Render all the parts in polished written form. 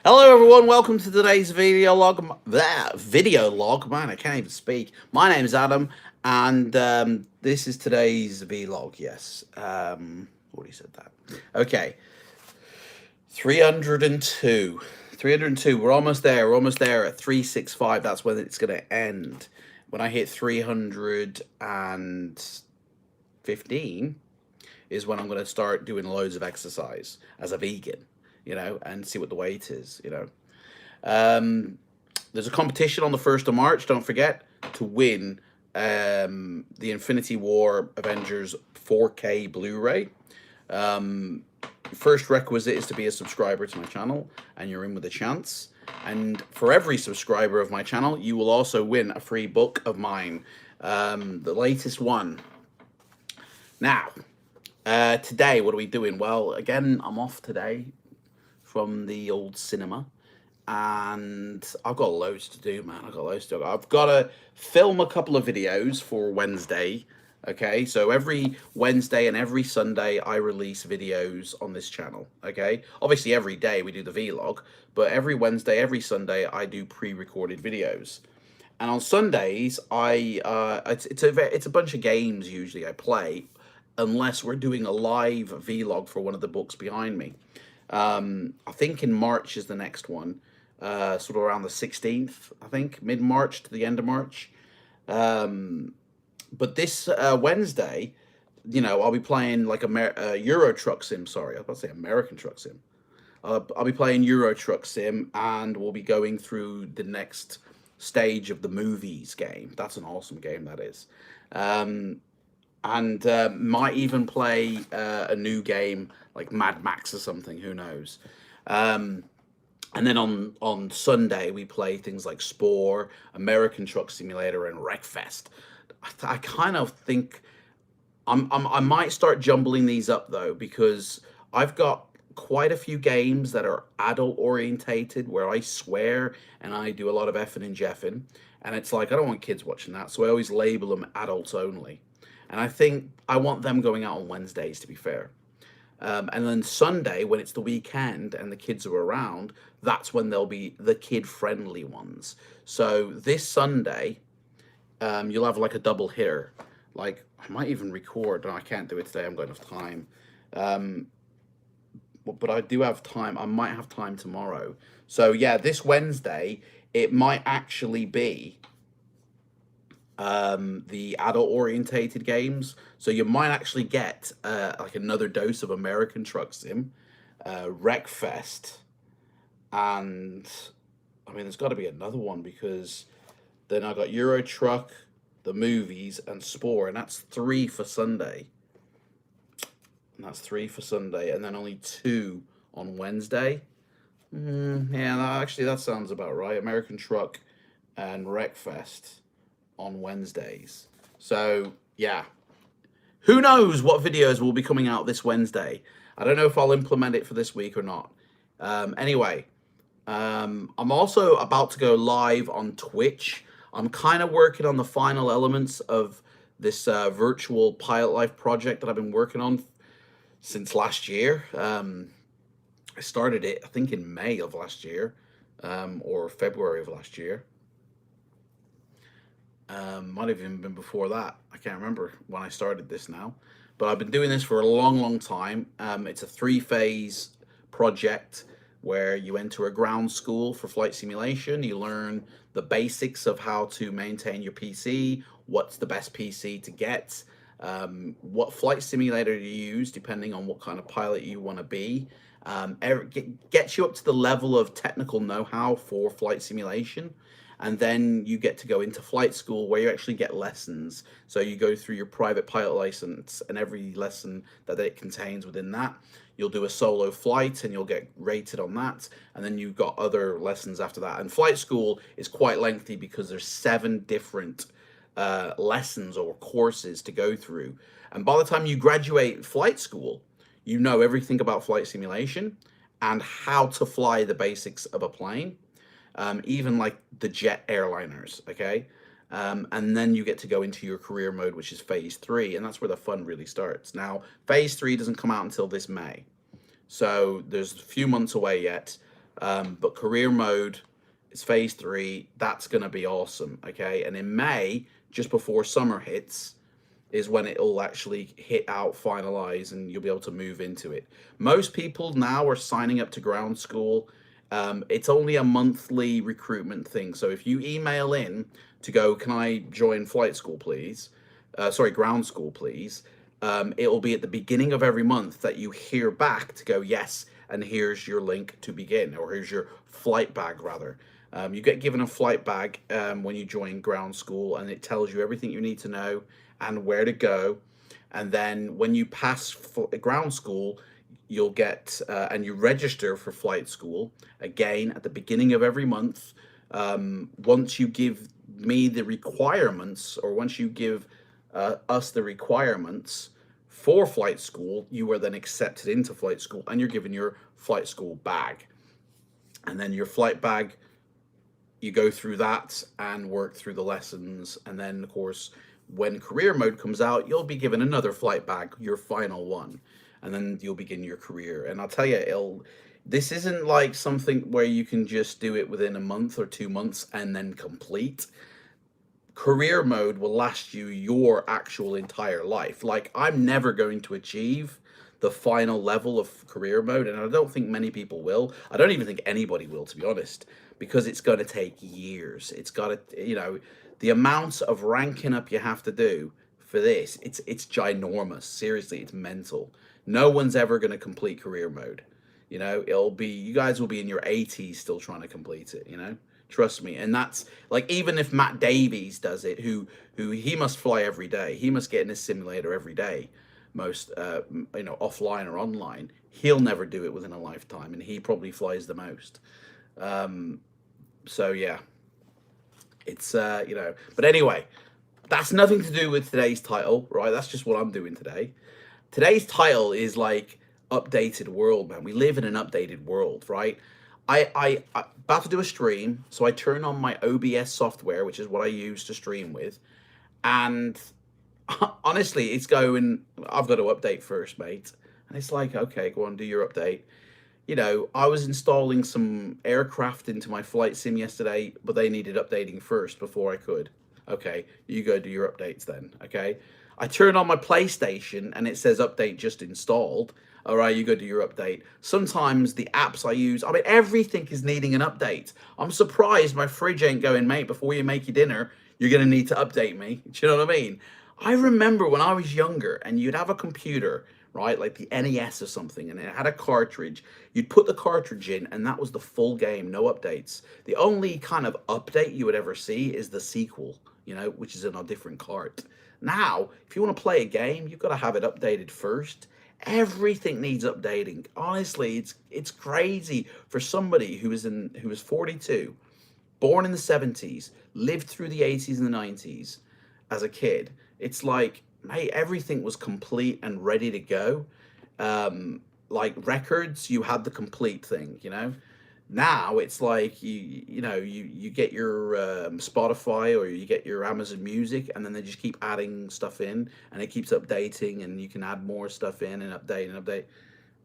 Hello, everyone. Welcome to today's video log. Video log, man, I can't even speak. My name is Adam, and this is today's vlog. Yes, already said that. Okay, 302. 302. We're almost there. We're almost there at 365. That's when it's going to end. When I hit 315 is when I'm going to start doing loads of exercise as a vegan, and see what the weight is, There's a competition on the 1st of March. Don't forget to win the Infinity War Avengers 4K Blu-ray. First requisite is to be a subscriber to my channel, and you're in with a chance. And for every subscriber of my channel, you will also win a free book of mine, the latest one. Now, today, what are we doing? Well, again, I'm off today from the old cinema, and I've got loads to do, man. I've got to film a couple of videos for Wednesday. Okay, so every Wednesday and every Sunday I release videos on this channel. Okay, obviously every day we do the vlog, but every Wednesday, every Sunday I do pre-recorded videos. And on Sundays, it's a bunch of games usually I play, unless we're doing a live vlog for one of the books behind me. I think in March is the next one, sort of around the 16th, I think, mid-March to the end of March. But this Wednesday, I'll be playing like a Euro Truck Sim. Sorry, I was about to say American Truck Sim. I'll be playing Euro Truck Sim, and we'll be going through the next stage of the movies game. That's an awesome game, that is. And might even play a new game like Mad Max or something, who knows. And then on Sunday, we play things like Spore, American Truck Simulator, and Wreckfest. I kind of think I might start jumbling these up, though, because I've got quite a few games that are adult orientated where I swear and I do a lot of effing and jeffing. And it's like, I don't want kids watching that, so I always label them adults only. And I think I want them going out on Wednesdays, to be fair. And then Sunday, when it's the weekend and the kids are around, that's when they'll be the kid-friendly ones. So this Sunday, you'll have like a double hitter. Like, I might even record. No, I can't do it today. I haven't got enough time. But I do have time. I might have time tomorrow. So yeah, this Wednesday, it might actually be the adult orientated games, so you might actually get like another dose of American Truck Sim, Wreckfest, and I mean there's got to be another one, because then I got Euro Truck, the movies, and Spore, and that's three for Sunday. And then only two on Wednesday. Yeah, actually that sounds about right. American Truck and Wreckfest on Wednesdays. So yeah, who knows what videos will be coming out this Wednesday. I don't know if I'll implement it for this week or not. Anyway, I'm also about to go live on Twitch. I'm kind of working on the final elements of this virtual pilot life project that I've been working on since last year. I started it, I think, in May of last year, or February of last year. Might have even been before that. I can't remember when I started this now. But I've been doing this for a long, long time. It's a 3-phase project where you enter a ground school for flight simulation. You learn the basics of how to maintain your PC, what's the best PC to get, what flight simulator to use depending on what kind of pilot you want to be. Gets you up to the level of technical know-how for flight simulation. And then you get to go into flight school where you actually get lessons. So you go through your private pilot license, and every lesson that it contains within that, you'll do a solo flight and you'll get rated on that. And then you've got other lessons after that. And flight school is quite lengthy because there's 7 different lessons or courses to go through. And by the time you graduate flight school, you know everything about flight simulation and how to fly the basics of a plane. Even like the jet airliners, okay? And then you get to go into your career mode, which is phase 3, and that's where the fun really starts. Now, phase 3 doesn't come out until this May, so there's a few months away yet, But career mode is phase three. That's going to be awesome. Okay. And in May, just before summer hits, is when it'll actually hit out, finalize, and you'll be able to move into it. Most people now are signing up to ground school. It's only a monthly recruitment thing. So if you email in to go, can I join flight school, please? Sorry, ground school, please. It'll be at the beginning of every month that you hear back to go, yes, and here's your link to begin, or here's your flight bag, rather. You get given a flight bag when you join ground school, and it tells you everything you need to know and where to go. And then when you pass ground school, you'll get and you register for flight school again at the beginning of every month. Once you give me the requirements, or once you give us the requirements for flight school, you are then accepted into flight school, and you're given your flight school bag. And then your flight bag, you go through that and work through the lessons. And then, of course, when career mode comes out, you'll be given another flight bag, your final one, and then you'll begin your career. And I'll tell you, this isn't like something where you can just do it within a month or 2 months and then complete. Career mode will last you your actual entire life. Like, I'm never going to achieve the final level of career mode, and I don't think many people will. I don't even think anybody will, to be honest, because it's going to take years. It's got to, the amounts of ranking up you have to do for this, it's ginormous. Seriously, it's mental. No one's ever going to complete career mode. You guys will be in your 80s still trying to complete it. Trust me. And that's like, even if Matt Davies does it, who he must fly every day, he must get in a simulator every day, most offline or online, he'll never do it within a lifetime, and he probably flies the most. So yeah, it's but anyway, that's nothing to do with today's title, right? That's just what I'm doing today. Today's title is like updated world, man. We live in an updated world, right? I about to do a stream, so I turn on my OBS software, which is what I use to stream with, and honestly, it's going, I've got to update first, mate. And it's like, okay, go on, do your update. I was installing some aircraft into my flight sim yesterday, but they needed updating first before I could. Okay, you go do your updates then, okay? I turn on my PlayStation and it says update just installed. All right, you go do your update. Sometimes the apps I use, everything is needing an update. I'm surprised my fridge ain't going, mate, before you make your dinner, you're going to need to update me. Do you know what I mean? I remember when I was younger and you'd have a computer, right, like the NES or something, and it had a cartridge. You'd put the cartridge in and that was the full game, no updates. The only kind of update you would ever see is the sequel, which is in a different cart. Now, if you want to play a game, you've got to have it updated first. Everything needs updating. Honestly, it's crazy for somebody who was 42, born in the 70s, lived through the 80s and the 90s as a kid. It's like, mate, everything was complete and ready to go. Like records, you had the complete thing, Now it's like you get your Spotify or you get your Amazon Music, and then they just keep adding stuff in, and it keeps updating, and you can add more stuff in and update and update.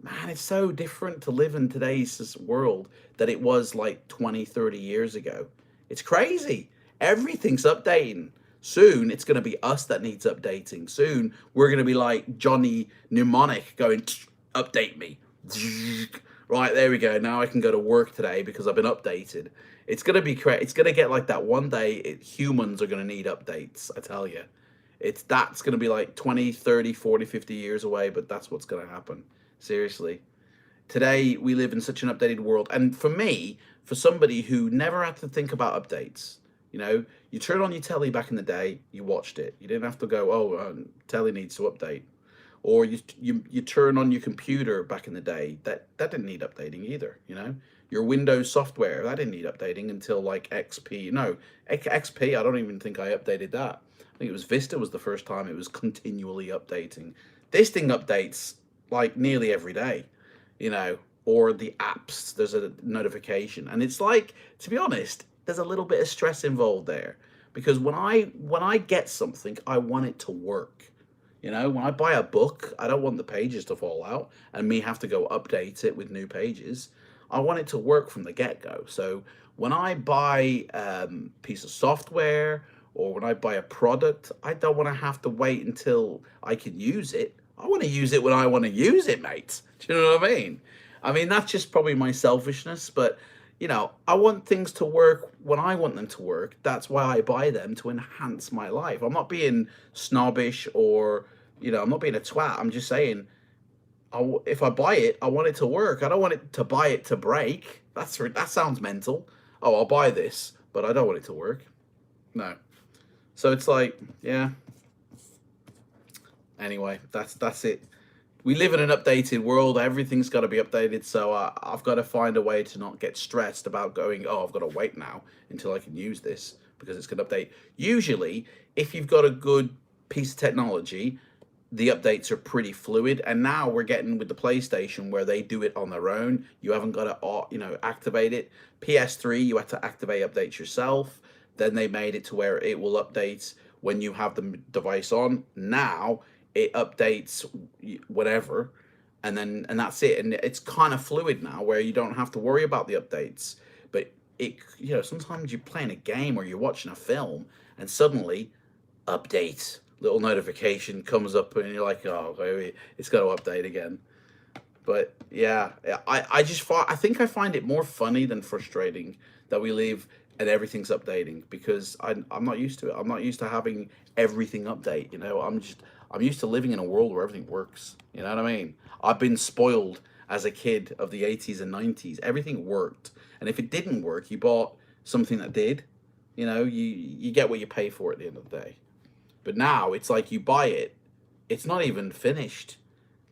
Man, it's so different to live in today's world that it was like 20, 30 years ago. It's crazy. Everything's updating. Soon it's going to be us that needs updating. Soon we're going to be like Johnny Mnemonic going, update me. Right, there we go. Now I can go to work today because I've been updated. It's going to be it's going to get like that one day. Humans are going to need updates, I tell you. That's going to be like 20, 30, 40, 50 years away, but that's what's going to happen. Seriously. Today we live in such an updated world. And for me, for somebody who never had to think about updates, you turn on your telly back in the day, you watched it. You didn't have to go, telly needs to update. Or you turn on your computer back in the day, that didn't need updating either, Your Windows software, that didn't need updating until like XP. No, XP, I don't even think I updated that. I think it was Vista was the first time it was continually updating. This thing updates like nearly every day, or the apps, there's a notification. And it's like, to be honest, there's a little bit of stress involved there, because when I get something, I want it to work. When I buy a book, I don't want the pages to fall out and me have to go update it with new pages. I want it to work from the get-go. So when I buy piece of software or when I buy a product, I don't want to have to wait until I can use it. I want to use it when I want to use it, mate. Do you know what I mean? I mean, that's just probably my selfishness, but I want things to work when I want them to work. That's why I buy them, to enhance my life. I'm not being snobbish or, I'm not being a twat. I'm just saying, if I buy it, I want it to work. I don't want it to buy it to break. That sounds mental. Oh, I'll buy this, but I don't want it to work. No. So it's like, yeah. Anyway, that's it. We live in an updated world. Everything's got to be updated. So I've got to find a way to not get stressed about going, oh, I've got to wait now until I can use this because it's going to update. Usually, if you've got a good piece of technology, the updates are pretty fluid. And now we're getting with the PlayStation where they do it on their own. You haven't got to, activate it. PS3, you had to activate updates yourself. Then they made it to where it will update when you have the device on. Now it updates whatever, and that's it. And it's kind of fluid now where you don't have to worry about the updates. But sometimes you're playing a game or you're watching a film and suddenly update, little notification comes up and you're like, oh, it's got to update again. But yeah, I think I find it more funny than frustrating that we live and everything's updating, because I'm not used to it. I'm not used to having everything update. I'm used to living in a world where everything works. You know what I mean? I've been spoiled as a kid of the 80s and 90s. Everything worked. And if it didn't work, you bought something that did. You get what you pay for at the end of the day. But now it's like you buy it, it's not even finished.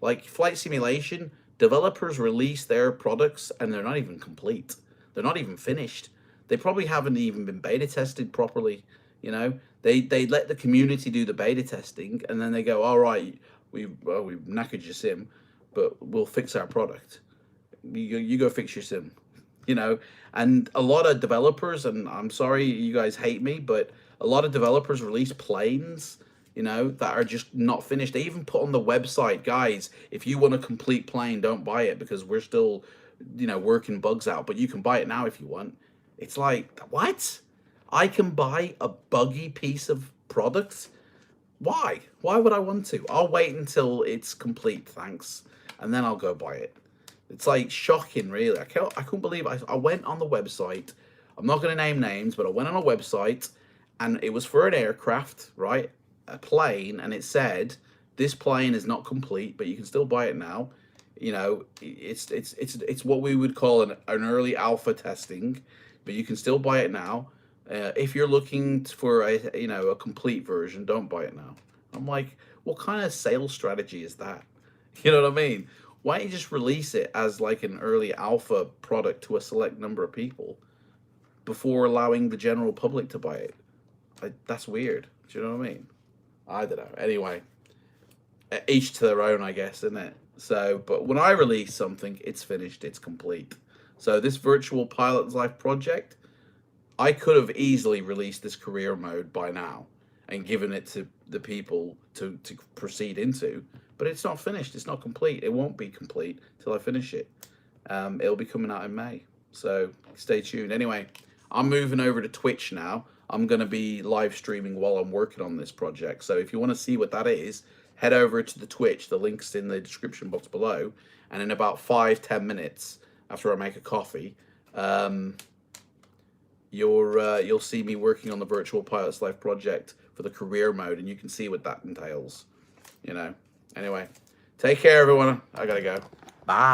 Like Flight Simulation, developers release their products and they're not even complete. They're not even finished. They probably haven't even been beta tested properly. They let the community do the beta testing, and then they go, all right, we've knackered your sim, but we'll fix our product. You go fix your sim. And a lot of developers, and I'm sorry you guys hate me, but a lot of developers release planes, that are just not finished. They even put on the website, guys, if you want a complete plane, don't buy it because we're still, working bugs out, but you can buy it now if you want. It's like, what? I can buy a buggy piece of product? Why? Why would I want to? I'll wait until it's complete, thanks, and then I'll go buy it. It's like shocking, really. I couldn't believe it. I went on the website. I'm not going to name names, but I went on a website, and it was for an aircraft, right? A plane, and it said, this plane is not complete, but you can still buy it now. It's what we would call an early alpha testing, but you can still buy it now. If you're looking for a complete version, don't buy it now. I'm like, what kind of sales strategy is that? You know what I mean? Why don't you just release it as like an early alpha product to a select number of people before allowing the general public to buy it? That's weird. Do you know what I mean? I don't know. Anyway, each to their own, I guess, isn't it? So, but when I release something, it's finished, it's complete. So this virtual pilot's life project, I could have easily released this career mode by now and given it to the people to proceed into, but it's not finished. It's not complete. It won't be complete till I finish it. It'll be coming out in May. So stay tuned. Anyway, I'm moving over to Twitch now. I'm going to be live streaming while I'm working on this project. So if you want to see what that is, head over to the Twitch. The link's in the description box below. And in about 5-10 minutes, after I make a coffee, you'll see me working on the Virtual Pilot's Life project for the career mode, and you can see what that entails. Anyway, take care, everyone. I gotta go. Bye.